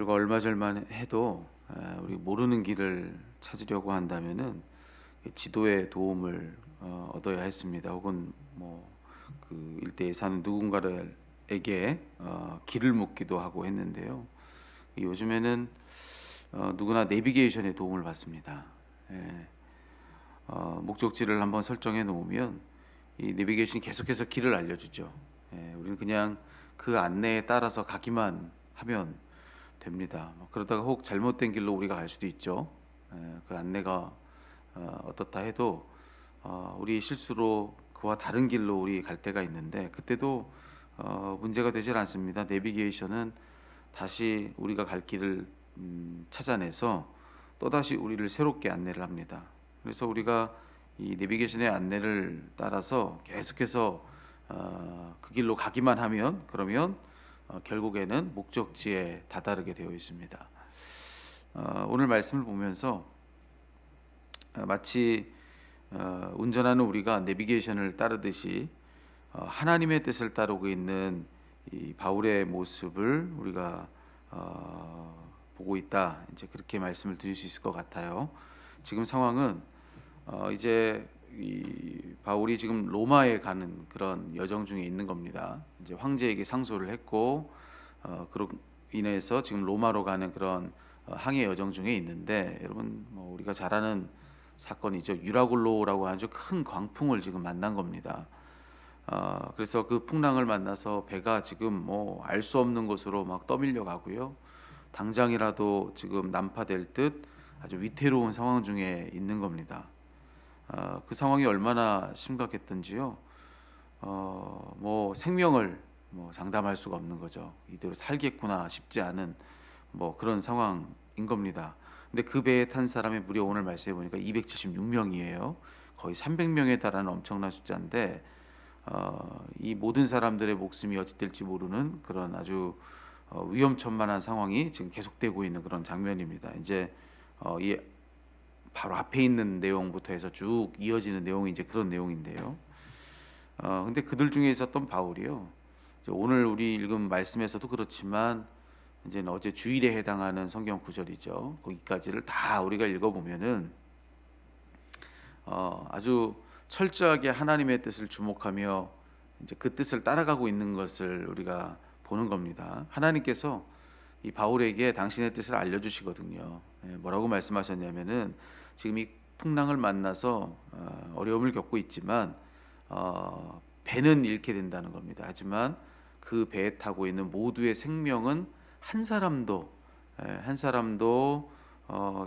불과 얼마 전만 해도 우리 모르는 길을 찾으려고 한다면은 지도의 도움을 얻어야 했습니다. 혹은 뭐 그 일대에 사는 누군가에게 길을 묻기도 하고 했는데요. 요즘에는 누구나 내비게이션의 도움을 받습니다. 예, 목적지를 한번 설정해 놓으면 이 내비게이션이 계속해서 길을 알려주죠. 우리는 그냥 그 안내에 따라서 가기만 하면 됩니다. 그러다가 혹 잘못된 길로 우리가 갈 수도 있죠. 그 안내가 어떻다 해도 우리 실수로 그와 다른 길로 우리 갈 때가 있는데 그때도 문제가 되질 않습니다. 내비게이션은 다시 우리가 갈 길을 찾아내서 또다시 우리를 새롭게 안내를 합니다. 그래서 우리가 이 내비게이션의 안내를 따라서 계속해서 그 길로 가기만 하면 그러면 결국에는 목적지에 다다르게 되어 있습니다. 오늘 말씀을 보면서 마치 운전하는 우리가 내비게이션을 따르듯이 하나님의 뜻을 따르고 있는 이 바울의 모습을 우리가 보고 있다. 이제 그렇게 말씀을 드릴 수 있을 것 같아요. 지금 상황은 이제 이 바울이 지금 로마에 가는 그런 여정 중에 있는 겁니다. 이제 황제에게 상소를 했고 그로 인해서 지금 로마로 가는 그런 항해 여정 중에 있는데 여러분 뭐 우리가 잘 아는 사건이죠. 유라굴로라고 아주 큰 광풍을 지금 만난 겁니다. 그래서 그 풍랑을 만나서 배가 지금 뭐 알 수 없는 곳으로 막 떠밀려 가고요. 당장이라도 지금 난파될 듯 아주 위태로운 상황 중에 있는 겁니다. 그 상황이 얼마나 심각했던지요. 뭐 생명을 뭐 장담할 수가 없는 거죠. 이대로 살겠구나 싶지 않은 뭐 그런 상황인 겁니다. 근데 그 배에 탄 사람이 무려 오늘 말씀해 보니까 276명이에요. 거의 300명에 달하는 엄청난 숫자인데 이 모든 사람들의 목숨이 어찌 될지 모르는 그런 아주 위험천만한 상황이 지금 계속되고 있는 그런 장면입니다. 이제 이 바로 앞에 있는 내용부터 해서 쭉 이어지는 내용이 이제 그런 내용인데요. 근데 그들 중에 있었던 바울이요. 오늘 우리 읽은 말씀에서도 그렇지만 이제 어제 주일에 해당하는 성경 구절이죠. 거기까지를 다 우리가 읽어보면은 아주 철저하게 하나님의 뜻을 주목하며 이제 그 뜻을 따라가고 있는 것을 우리가 보는 겁니다. 하나님께서 이 바울에게 당신의 뜻을 알려주시거든요. 뭐라고 말씀하셨냐면은 지금 이 풍랑을 만나서 어려움을 겪고 있지만 배는 잃게 된다는 겁니다. 하지만 그 배에 타고 있는 모두의 생명은 한 사람도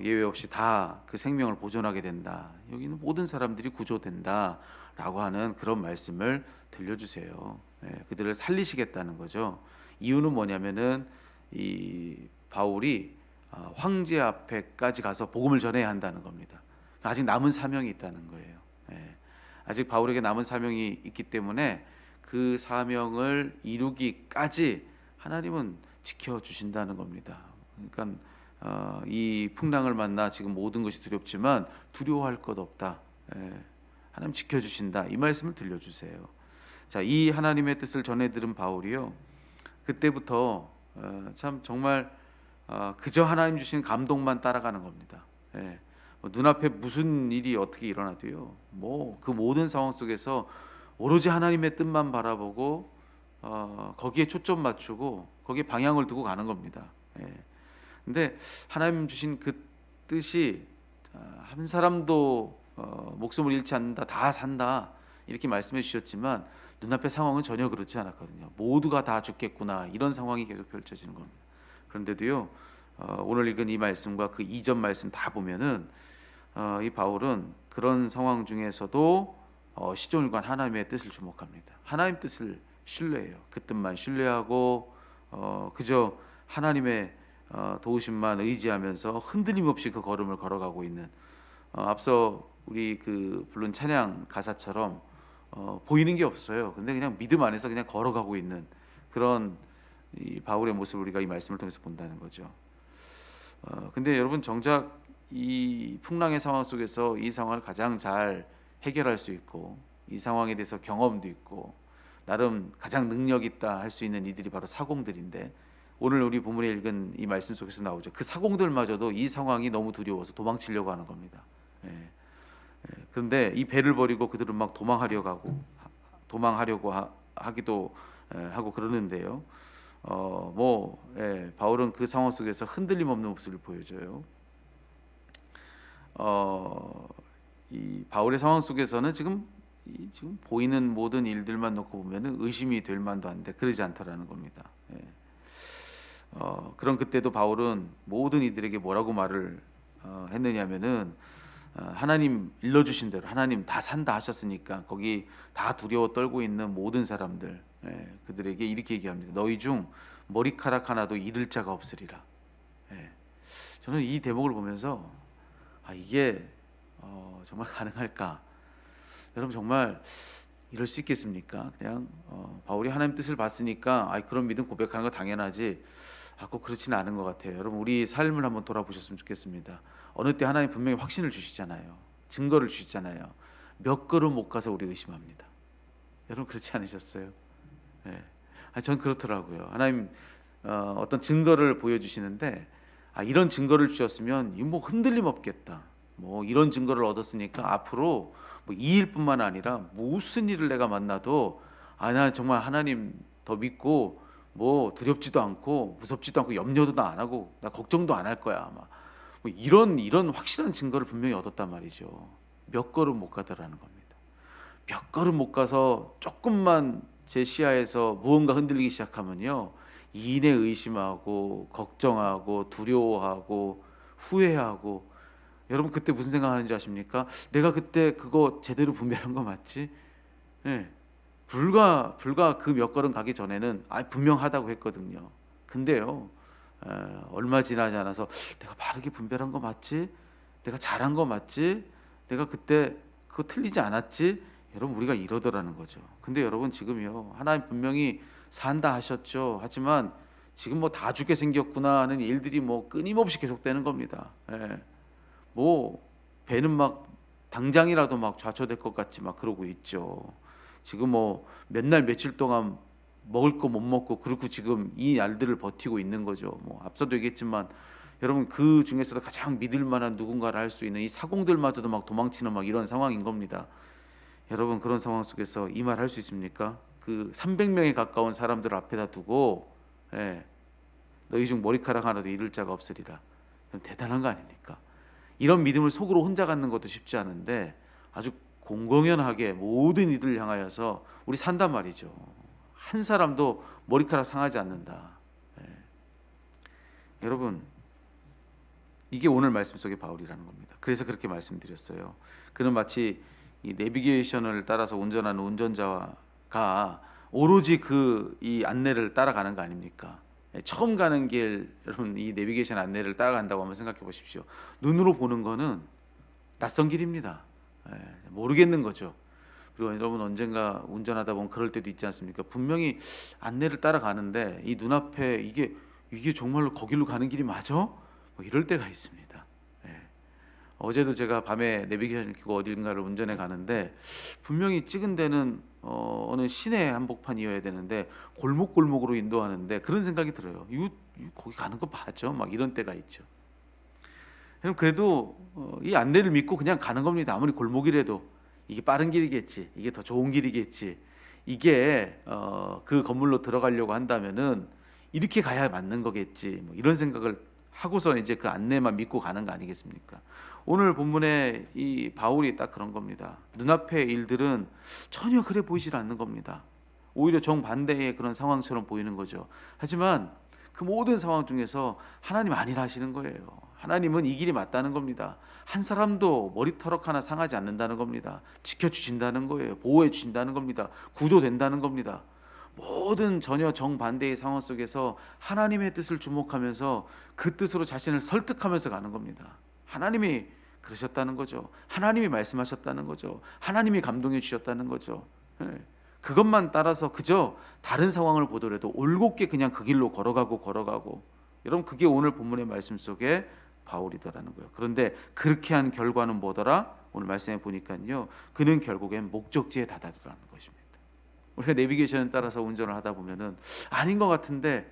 예외 없이 다 그 생명을 보존하게 된다. 여기는 모든 사람들이 구조된다라고 하는 그런 말씀을 들려주세요. 그들을 살리시겠다는 거죠. 이유는 뭐냐면은 이 바울이 황제 앞에까지 가서 복음을 전해야 한다는 겁니다. 아직 남은 사명이 있다는 거예요. 아직 바울에게 남은 사명이 있기 때문에 그 사명을 이루기까지 하나님은 지켜주신다는 겁니다. 그러니까 이 풍랑을 만나 지금 모든 것이 두렵지만 두려워할 것 없다. 하나님 지켜주신다. 이 말씀을 들려주세요. 자, 이 하나님의 뜻을 전해 들은 바울이요. 그때부터 참 정말 그저 하나님 주신 감동만 따라가는 겁니다. 뭐 눈앞에 무슨 일이 어떻게 일어나도요. 뭐 그 모든 상황 속에서 오로지 하나님의 뜻만 바라보고 거기에 초점 맞추고 거기에 방향을 두고 가는 겁니다. 근데 하나님 주신 그 뜻이 한 사람도 목숨을 잃지 않는다, 다 산다 이렇게 말씀해 주셨지만 눈앞의 상황은 전혀 그렇지 않았거든요. 모두가 다 죽겠구나 이런 상황이 계속 펼쳐지는 겁니다. 그런데도요 오늘 읽은 이 말씀과 그 이전 말씀 다 보면은 이 바울은 그런 상황 중에서도 시종일관 하나님의 뜻을 주목합니다. 하나님 뜻을 신뢰해요. 그 뜻만 신뢰하고 그저 하나님의 도우심만 의지하면서 흔들림 없이 그 걸음을 걸어가고 있는 앞서 우리 그 부른 찬양 가사처럼 보이는 게 없어요. 근데 그냥 믿음 안에서 그냥 걸어가고 있는 그런 이 바울의 모습을 우리가 이 말씀을 통해서 본다는 거죠. 근데 여러분 정작 이 풍랑의 상황 속에서 이 상황을 가장 잘 해결할 수 있고 이 상황에 대해서 경험도 있고 나름 가장 능력 있다 할 수 있는 이들이 바로 사공들인데 오늘 우리 본문에 읽은 이 말씀 속에서 나오죠. 그 사공들마저도 이 상황이 너무 두려워서 도망치려고 하는 겁니다. 그런데 이 배를 버리고 그들은 막 도망하려고 하기도 하고 그러는데요. 바울은 그 상황 속에서 흔들림 없는 모습을 보여줘요. 이 바울의 상황 속에서는 지금 보이는 모든 일들만 놓고 보면은 의심이 될 만도 한데 그러지 않더라는 겁니다. 그런 그때도 바울은 모든 이들에게 뭐라고 말을 했느냐면은 하나님 일러주신 대로 하나님 다 산다 하셨으니까 거기 다 두려워 떨고 있는 모든 사람들 그들에게 이렇게 얘기합니다. 너희 중 머리카락 하나도 잃을 자가 없으리라. 저는 이 대목을 보면서 이게 정말 가능할까? 여러분 정말 이럴 수 있겠습니까? 그냥 바울이 하나님 뜻을 봤으니까 그런 믿음 고백하는 거 당연하지. 꼭 그렇지는 않은 것 같아요. 여러분 우리 삶을 한번 돌아보셨으면 좋겠습니다. 어느 때 하나님 분명히 확신을 주시잖아요. 증거를 주시잖아요. 몇 걸음 못 가서 우리 의심합니다. 여러분 그렇지 않으셨어요? 전 그렇더라고요. 하나님 어떤 증거를 보여주시는데 이런 증거를 주셨으면 뭐 흔들림 없겠다. 뭐 이런 증거를 얻었으니까 앞으로 뭐 이 일뿐만 아니라 무슨 일을 내가 만나도 나 정말 하나님 더 믿고 뭐 두렵지도 않고 무섭지도 않고 염려도 안 하고 나 걱정도 안 할 거야. 아마 뭐 이런 확실한 증거를 분명히 얻었단 말이죠. 몇 걸음 못 가더라는 겁니다. 몇 걸음 못 가서 조금만 제 시야에서 무언가 흔들리기 시작하면요 이내 의심하고 걱정하고 두려워하고 후회하고 여러분 그때 무슨 생각하는지 아십니까? 내가 그때 그거 제대로 분별한 거 맞지? 불과 그 몇 걸음 가기 전에는 분명하다고 했거든요. 근데요 얼마 지나지 않아서 내가 바르게 분별한 거 맞지? 내가 잘한 거 맞지? 내가 그때 그거 틀리지 않았지? 여러분 우리가 이러더라는 거죠. 근데 여러분 지금요 하나님 분명히 산다 하셨죠. 하지만 지금 뭐 다 죽게 생겼구나 하는 일들이 뭐 끊임없이 계속되는 겁니다. 뭐 배는 막 당장이라도 막 좌초될 것 같이 막 그러고 있죠. 지금 뭐 몇 날 며칠 동안 먹을 거 못 먹고 그렇고 지금 이 날들을 버티고 있는 거죠. 뭐 앞서도 얘기했지만 여러분 그 중에서도 가장 믿을 만한 누군가를 할 수 있는 이 사공들마저도 막 도망치는 막 이런 상황인 겁니다. 여러분 그런 상황 속에서 이 말 할 수 있습니까? 그 300명에 가까운 사람들을 앞에다 두고 너희 중 머리카락 하나도 잃을 자가 없으리라. 대단한 거 아닙니까? 이런 믿음을 속으로 혼자 갖는 것도 쉽지 않은데 아주 공공연하게 모든 이들을 향하여서 우리 산단 말이죠. 한 사람도 머리카락 상하지 않는다. 여러분 이게 오늘 말씀 속의 바울이라는 겁니다. 그래서 그렇게 말씀드렸어요. 그는 마치 이 내비게이션을 따라서 운전하는 운전자가 오로지 이 안내를 따라가는 거 아닙니까? 처음 가는 길 여러분 이 내비게이션 안내를 따라간다고 한번 생각해 보십시오. 눈으로 보는 거는 낯선 길입니다. 모르겠는 거죠. 그리고 여러분 언젠가 운전하다 보면 그럴 때도 있지 않습니까? 분명히 안내를 따라가는데 이 눈앞에 이게 정말로 거길로 가는 길이 맞아? 뭐 이럴 때가 있습니다. 어제도 제가 밤에 내비게이션을 켜고 어딘가를 운전해 가는데 분명히 찍은 데는 어느 시내 한복판이어야 되는데 골목골목으로 인도하는데 그런 생각이 들어요. 이거 거기 가는 거 맞죠? 막 이런 때가 있죠. 그래도 이 안내를 믿고 그냥 가는 겁니다. 아무리 골목이라도 이게 빠른 길이겠지, 이게 더 좋은 길이겠지, 이게 그 건물로 들어가려고 한다면은 이렇게 가야 맞는 거겠지, 뭐 이런 생각을 하고서 이제 그 안내만 믿고 가는 거 아니겠습니까? 오늘 본문에 이 바울이 딱 그런 겁니다. 눈앞의 일들은 전혀 그래 보이질 않는 겁니다. 오히려 정반대의 그런 상황처럼 보이는 거죠. 하지만 그 모든 상황 중에서 하나님 아니라 하시는 거예요. 하나님은 이 길이 맞다는 겁니다. 한 사람도 머리털럭 하나 상하지 않는다는 겁니다. 지켜주신다는 거예요. 보호해 주신다는 겁니다. 구조된다는 겁니다. 모든 전혀 정반대의 상황 속에서 하나님의 뜻을 주목하면서 그 뜻으로 자신을 설득하면서 가는 겁니다. 하나님이 그러셨다는 거죠. 하나님이 말씀하셨다는 거죠. 하나님이 감동해 주셨다는 거죠. 그것만 따라서 그저 다른 상황을 보더라도 올곧게 그냥 그 길로 걸어가고 여러분 그게 오늘 본문의 말씀 속에 바울이더라는 거예요. 그런데 그렇게 한 결과는 뭐더라? 오늘 말씀해 보니까요. 그는 결국엔 목적지에 다다르라는 것입니다. 우리가 내비게이션에 따라서 운전을 하다 보면은 아닌 것 같은데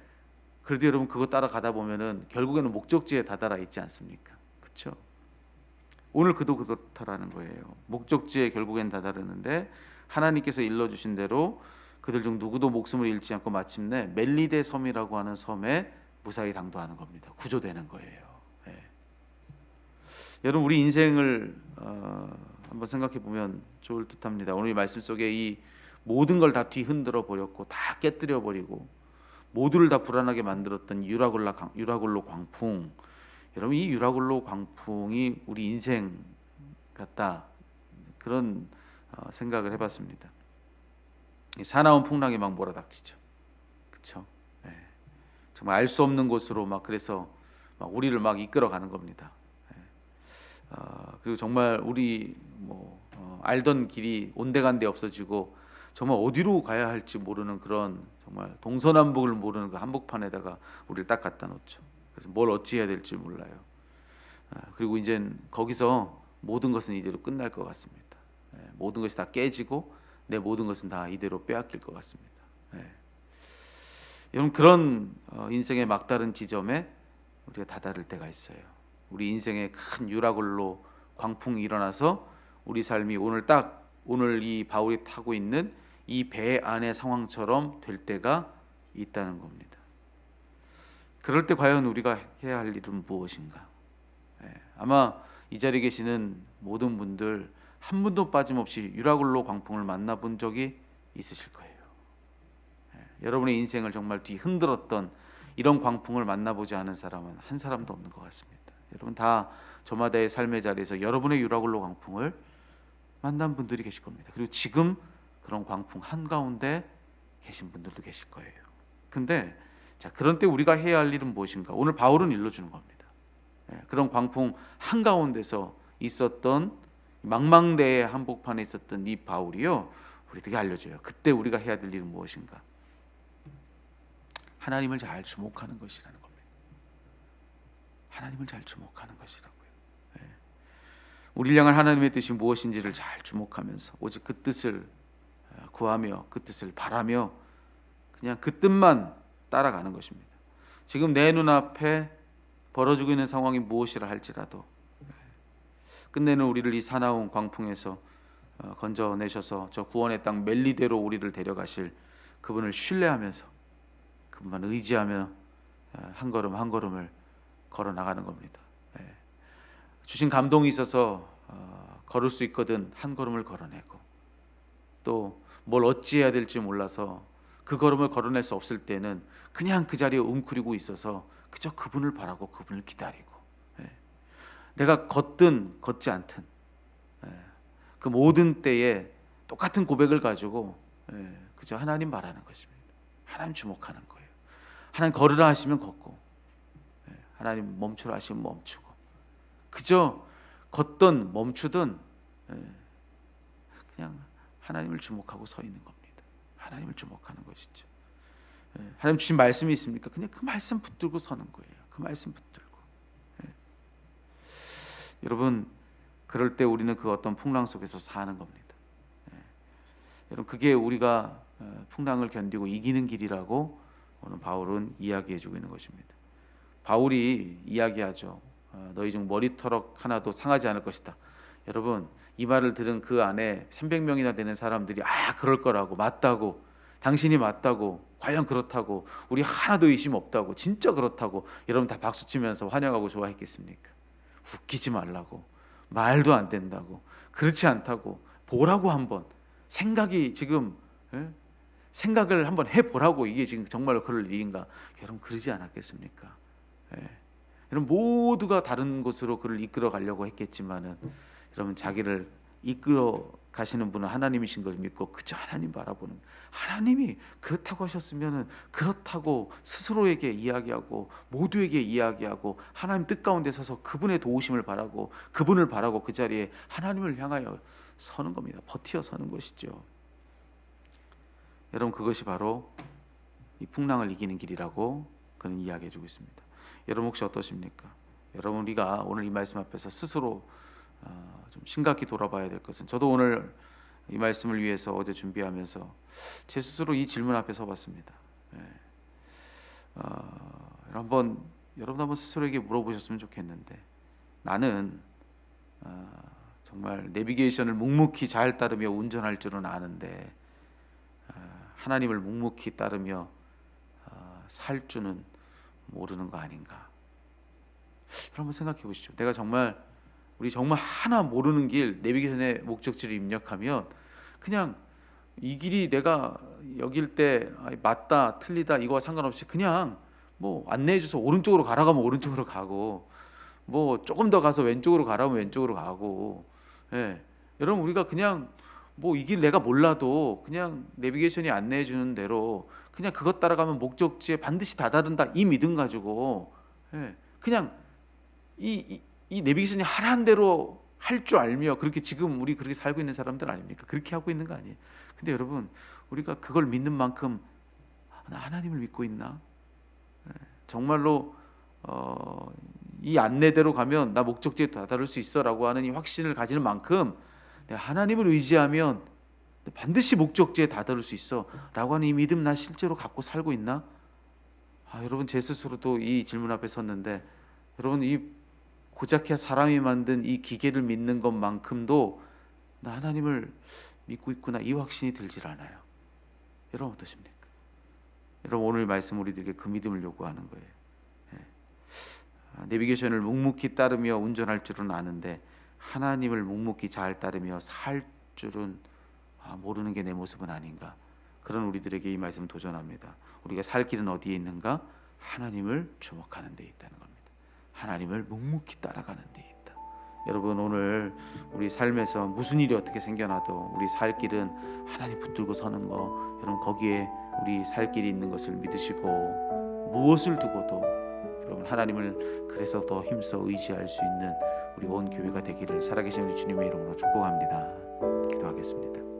그래도 여러분 그거 따라가다 보면은 결국에는 목적지에 다다라 있지 않습니까? 그렇죠? 오늘 그도 그렇다라는 거예요. 목적지에 결국엔 다다르는데 하나님께서 일러주신 대로 그들 중 누구도 목숨을 잃지 않고 마침내 멜리데 섬이라고 하는 섬에 무사히 당도하는 겁니다. 구조되는 거예요. 예. 여러분 우리 인생을 한번 생각해 보면 좋을 듯합니다. 오늘 이 말씀 속에 이 모든 걸 다 뒤흔들어 버렸고 다 깨뜨려 버리고 모두를 다 불안하게 만들었던 유라굴로 광풍. 여러분 이 유라굴로 광풍이 우리 인생 같다 그런 생각을 해봤습니다. 사나운 풍랑이 막 몰아닥치죠. 그렇죠? 예. 정말 알 수 없는 곳으로 막 그래서 막 우리를 막 이끌어가는 겁니다. 예. 그리고 정말 우리 알던 길이 온데간데 없어지고 정말 어디로 가야 할지 모르는 그런 정말 동서남북을 모르는 그 한복판에다가 우리를 딱 갖다 놓죠. 그래서 뭘 어찌해야 될지 몰라요. 그리고 이제 거기서 모든 것은 이대로 끝날 것 같습니다. 모든 것이 다 깨지고 내 모든 것은 다 이대로 빼앗길 것 같습니다. 여러분 그런 인생의 막다른 지점에 우리가 다다를 때가 있어요. 우리 인생에 큰 유라굴로 광풍이 일어나서 우리 삶이 오늘 이 바울이 타고 있는 이 배 안의 상황처럼 될 때가 있다는 겁니다. 그럴 때 과연 우리가 해야 할 일은 무엇인가? 아마 이 자리에 계시는 모든 분들 한 분도 빠짐없이 유라굴로 광풍을 만나본 적이 있으실 거예요. 여러분의 인생을 정말 뒤흔들었던 이런 광풍을 만나보지 않은 사람은 한 사람도 없는 것 같습니다. 여러분 다 저마다의 삶의 자리에서 여러분의 유라굴로 광풍을 만난 분들이 계실 겁니다. 그리고 지금 그런 광풍 한가운데 계신 분들도 계실 거예요. 근데 자 그런 때 우리가 해야 할 일은 무엇인가? 오늘 바울은 일러주는 겁니다. 그런 광풍 한가운데서 있었던 망망대해 한복판에 있었던 이 바울이요 우리에게 알려줘요. 그때 우리가 해야 될 일은 무엇인가? 하나님을 잘 주목하는 것이라는 겁니다. 하나님을 잘 주목하는 것이라고요. 우리를 향한 하나님의 뜻이 무엇인지를 잘 주목하면서 오직 그 뜻을 구하며 그 뜻을 바라며 그냥 그 뜻만 따라가는 것입니다. 지금 내 눈앞에 벌어지고 있는 상황이 무엇이라 할지라도 끝내는 우리를 이 사나운 광풍에서 건져내셔서 저 구원의 땅 멜리데로 우리를 데려가실 그분을 신뢰하면서 그분만 의지하며 한 걸음 한 걸음을 걸어 나가는 겁니다. 주신 감동이 있어서 걸을 수 있거든 한 걸음을 걸어내고 또 뭘 어찌해야 될지 몰라서 그 걸음을 걸어낼 수 없을 때는 그냥 그 자리에 웅크리고 있어서 그저 그분을 바라고 그분을 기다리고 내가 걷든 걷지 않든 그 모든 때에 똑같은 고백을 가지고 그저 하나님 바라는 것입니다. 하나님 주목하는 거예요. 하나님 걸으라 하시면 걷고 하나님 멈추라 하시면 멈추고 그저 걷든 멈추든 그냥 하나님을 주목하고 서 있는 겁니다. 하나님을 주목하는 것이죠. 하나님 주신 말씀이 있습니까? 그냥 그 말씀 붙들고 서는 거예요. 그 말씀 붙들고. 여러분 그럴 때 우리는 그 어떤 풍랑 속에서 사는 겁니다. 여러분 그게 우리가 풍랑을 견디고 이기는 길이라고 오늘 바울은 이야기해주고 있는 것입니다. 바울이 이야기하죠. 너희 중 머리털럭 하나도 상하지 않을 것이다. 여러분 이 말을 들은 그 안에 300명이나 되는 사람들이 그럴 거라고 맞다고 당신이 맞다고 과연 그렇다고 우리 하나도 의심 없다고 진짜 그렇다고 여러분 다 박수치면서 환영하고 좋아했겠습니까? 웃기지 말라고 말도 안 된다고 그렇지 않다고 보라고 한번 생각이 지금 생각을 한번 해보라고 이게 지금 정말로 그럴 일인가? 여러분 그러지 않았겠습니까? 여러분 모두가 다른 곳으로 그를 이끌어 가려고 했겠지만은 여러분 자기를 이끌어 가시는 분은 하나님이신 걸 믿고 그저 하나님 바라보는 하나님이 그렇다고 하셨으면은 그렇다고 스스로에게 이야기하고 모두에게 이야기하고 하나님 뜻 가운데 서서 그분의 도우심을 바라고 그분을 바라고 그 자리에 하나님을 향하여 서는 겁니다. 버티어 서는 것이죠. 여러분 그것이 바로 이 풍랑을 이기는 길이라고 그는 이야기해주고 있습니다. 여러분 혹시 어떠십니까? 여러분 우리가 오늘 이 말씀 앞에서 스스로 좀 심각히 돌아봐야 될 것은 저도 오늘 이 말씀을 위해서 어제 준비하면서 제 스스로 이 질문 앞에 서봤습니다. 여러분 한번 스스로에게 물어보셨으면 좋겠는데, 나는 정말 내비게이션을 묵묵히 잘 따르며 운전할 줄은 아는데 하나님을 묵묵히 따르며 살 줄은 모르는 거 아닌가? 여러분 생각해 보시죠. 우리 정말 하나 모르는 길 내비게이션의 목적지를 입력하면 그냥 이 길이 내가 여길 때 맞다 틀리다 이거와 상관없이 그냥 뭐 안내해 줘서 오른쪽으로 가라고 하면 오른쪽으로 가고, 뭐 조금 더 가서 왼쪽으로 가라면 왼쪽으로 가고. 예. 여러분 우리가 그냥 뭐 이 길 내가 몰라도 그냥 내비게이션이 안내해 주는 대로 그냥 그것 따라가면 목적지에 반드시 다다른다, 이 믿음 가지고 그냥 이 내비게이션이 하라는 대로 할 줄 알며 그렇게 지금 우리 그렇게 살고 있는 사람들 아닙니까? 그렇게 하고 있는 거 아니에요? 근데 여러분 우리가 그걸 믿는 만큼 나 하나님을 믿고 있나? 정말로 이 안내대로 가면 나 목적지에 다다를 수 있어라고 하는 이 확신을 가지는 만큼 내가 하나님을 의지하면 반드시 목적지에 다다를 수 있어라고 하는 이 믿음 나 실제로 갖고 살고 있나? 여러분 제 스스로도 이 질문 앞에 섰는데, 여러분 이 고작해야 사람이 만든 이 기계를 믿는 것만큼도 나 하나님을 믿고 있구나, 이 확신이 들질 않아요. 여러분 어떠십니까? 여러분 오늘 말씀 우리들에게 그 믿음을 요구하는 거예요. 내비게이션을 묵묵히 따르며 운전할 줄은 아는데 하나님을 묵묵히 잘 따르며 살 줄은 모르는 게 내 모습은 아닌가? 그런 우리들에게 이 말씀 도전합니다. 우리가 살 길은 어디에 있는가? 하나님을 주목하는 데 있다는 겁니다. 하나님을 묵묵히 따라가는 데 있다. 여러분 오늘 우리 삶에서 무슨 일이 어떻게 생겨나도 우리 살 길은 하나님 붙들고 서는 거, 여러분 거기에 우리 살 길이 있는 것을 믿으시고, 무엇을 두고도 여러분 하나님을 그래서 더 힘써 의지할 수 있는 우리 온 교회가 되기를 살아계신 우리 주님의 이름으로 축복합니다. 기도하겠습니다.